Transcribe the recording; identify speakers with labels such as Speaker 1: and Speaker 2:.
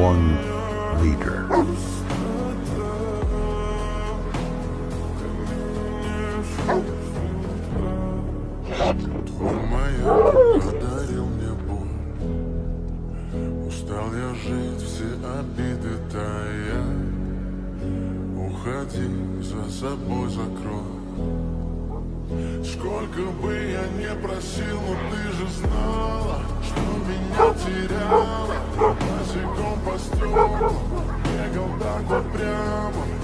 Speaker 1: one leader.
Speaker 2: Твой маяк подарил мне боль. Устал я жить, все обиды тая. Уходи, за собой закрой. Сколько бы я не просил, но ты же знала, что меня теряла. Босиком по стеклам бегал так вот прямо.